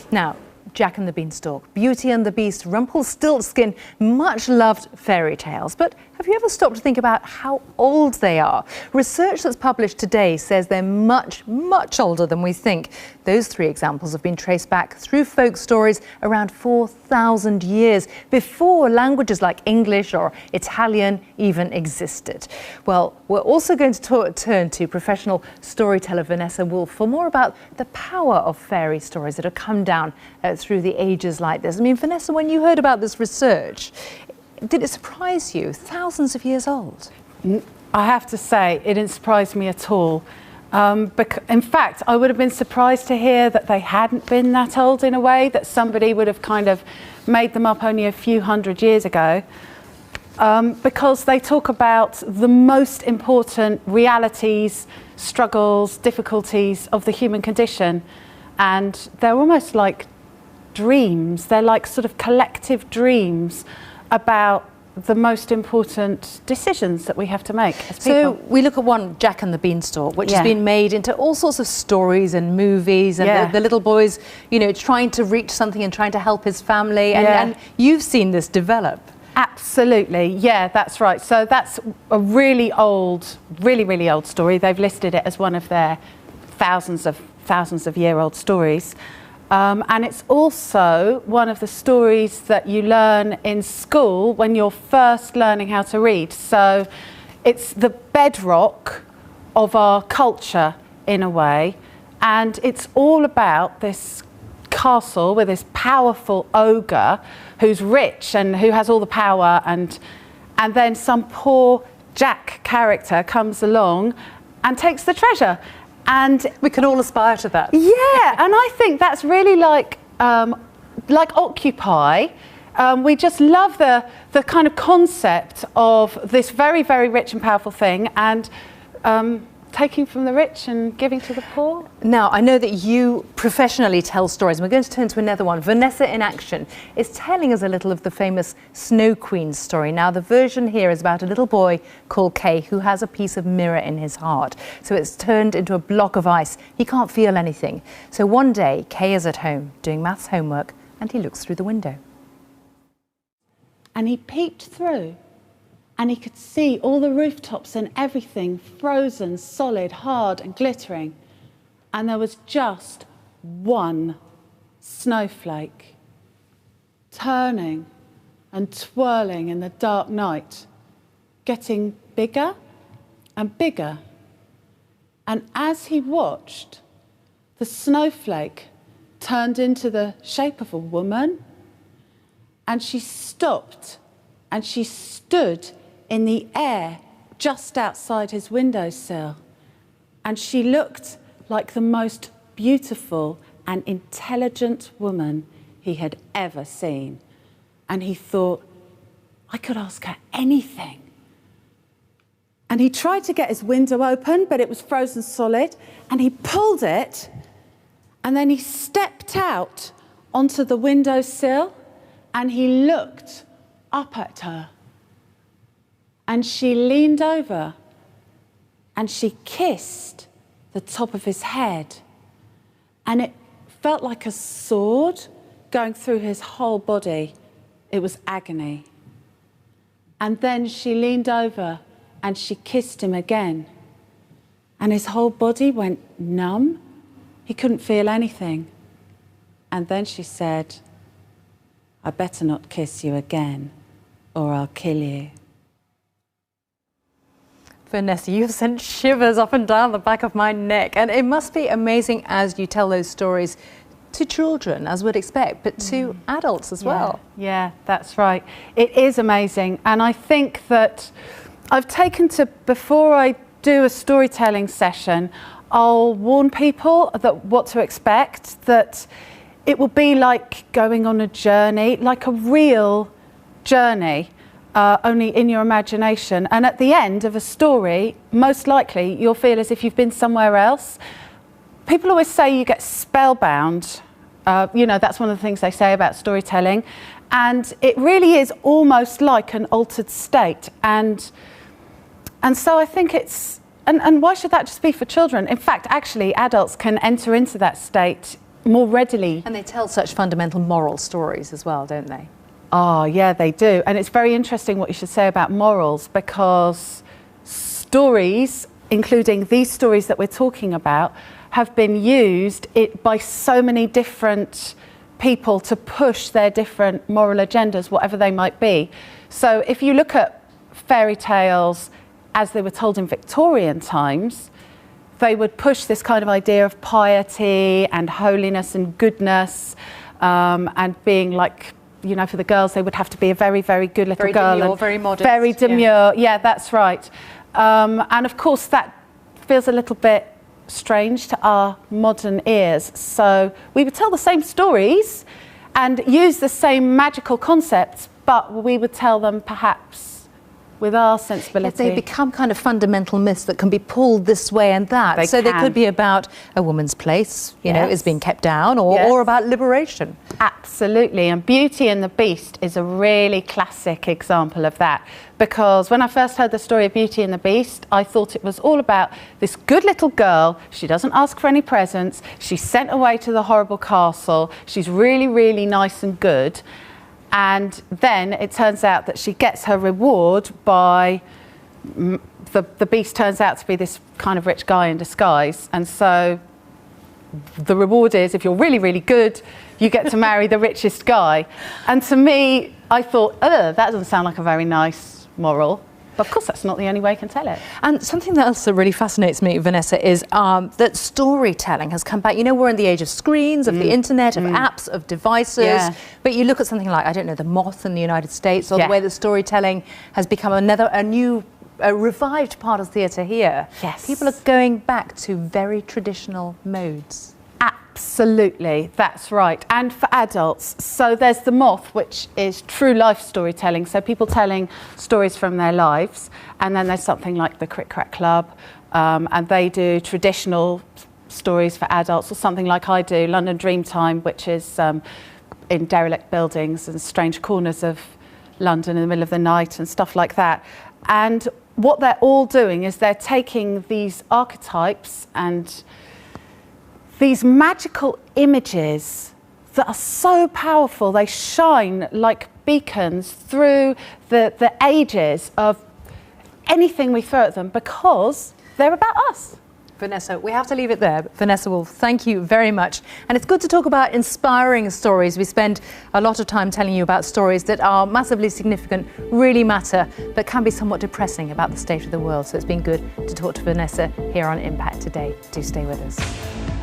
Now, Jack and the Beanstalk, Beauty and the Beast, Rumpelstiltskin, much loved fairy tales. But have you ever stopped to think about how old they are? Research that's published today says they're much, much older than we think. Those three examples have been traced back through folk stories around 4,000 years, before languages like English or Italian even existed. Well, we're also going to turn to professional storyteller Vanessa Woolf for more about the power of fairy stories that have come down through the ages like this. I mean, Vanessa, when you heard about this research, did it surprise you? Thousands of years old. I have to say, it didn't surprise me at all. In fact, I would have been surprised to hear that they hadn't been that old, in a way, that somebody would have kind of made them up only a few hundred years ago, because they talk about the most important realities, struggles, difficulties of the human condition. And they're almost like dreams. They're like sort of collective dreams about the most important decisions that we have to make as people. So we look at one, Jack and the Beanstalk, which has been made into all sorts of stories and movies, and the little boy's, you know, trying to reach something and trying to help his family, and you've seen this develop. Absolutely, yeah, that's right. So that's a really old, really old story. They've listed it as one of their thousands of year old stories. And it's also one of the stories that you learn in school when you're first learning how to read. So it's the bedrock of our culture, in a way. And it's all about this castle with this powerful ogre who's rich and who has all the power. And then some poor Jack character comes along and takes the treasure. And we can all aspire to that. Yeah, and I think that's really like Occupy. We just love the kind of concept of this very, very rich and powerful thing, and taking from the rich and giving to the poor. Now, I know that you professionally tell stories, and we're going to turn to another one. Vanessa in Action is telling us a little of the famous Snow Queen story. Now, the version here is about a little boy called Kay who has a piece of mirror in his heart. So it's turned into a block of ice. He can't feel anything. So one day, Kay is at home doing maths homework, and he looks through the window. And he peeped through, and he could see all the rooftops and everything frozen, solid, hard and glittering. And there was just one snowflake turning and twirling in the dark night, getting bigger and bigger. And as he watched, the snowflake turned into the shape of a woman, and she stopped and she stood in the air just outside his windowsill. And she looked like the most beautiful and intelligent woman he had ever seen. And he thought, I could ask her anything. And he tried to get his window open, but it was frozen solid. And he pulled it, and then he stepped out onto the windowsill, and he looked up at her. And she leaned over and she kissed the top of his head. And it felt like a sword going through his whole body. It was agony. And then she leaned over and she kissed him again. And his whole body went numb. He couldn't feel anything. And then she said, I better not kiss you again, or I'll kill you. Vanessa, you've sent shivers up and down the back of my neck. And it must be amazing as you tell those stories to children, as we'd expect, but to adults as well. Yeah, that's right. It is amazing. And I think that I've taken to, before I do a storytelling session, I'll warn people that what to expect, that it will be like going on a journey, like a real journey. Only in your imagination. And at the end of a story, most likely you'll feel as if you've been somewhere else. People always say you get spellbound. You know, that's one of the things they say about storytelling. And it really is almost like an altered state. And so I think it's, and why should that just be for children? In fact, actually, adults can enter into that state more readily. And they tell such fundamental moral stories as well, don't they? Oh, yeah, they do. And it's very interesting what you should say about morals, because stories, including these stories that we're talking about, have been used by so many different people to push their different moral agendas, whatever they might be. So if you look at fairy tales as they were told in Victorian times, they would push this kind of idea of piety and holiness and goodness, and being like, you know, for the girls, they would have to be a very, very good little very girl. Demure, and very modest. Very demure, yeah, that's right. And of course, that feels a little bit strange to our modern ears. So we would tell the same stories and use the same magical concepts, but we would tell them perhaps with our sensibility. Yet they become kind of fundamental myths that can be pulled this way and that. They could be about a woman's place, you know, is being kept down, or about liberation. Absolutely, and Beauty and the Beast is a really classic example of that, because when I first heard the story of Beauty and the Beast, I thought it was all about this good little girl. She doesn't ask for any presents. She's sent away to the horrible castle. She's really, really nice and good. And then it turns out that she gets her reward by the beast turns out to be this kind of rich guy in disguise. And so the reward is, if you're really, really good, you get to marry the richest guy. And to me, I thought, that doesn't sound like a very nice moral. But of course, that's not the only way I can tell it. And something else that really fascinates me, Vanessa, is that storytelling has come back. You know, we're in the age of screens, of the internet, of apps, of devices. But you look at something like, I don't know, The Moth in the United States, or the way that storytelling has become a revived part of theatre here. Yes. People are going back to very traditional modes. Absolutely, that's right. And for adults, so there's The Moth, which is true life storytelling, so people telling stories from their lives. And then there's something like the Crick Crack Club, and they do traditional stories for adults, or something like I do, London Dreamtime, which is in derelict buildings and strange corners of London in the middle of the night and stuff like that. And what they're all doing is they're taking these archetypes and these magical images that are so powerful, they shine like beacons through the ages of anything we throw at them, because they're about us. Vanessa, we have to leave it there. But Vanessa Woolf, thank you very much. And it's good to talk about inspiring stories. We spend a lot of time telling you about stories that are massively significant, really matter, but can be somewhat depressing about the state of the world. So it's been good to talk to Vanessa here on Impact today. Do stay with us.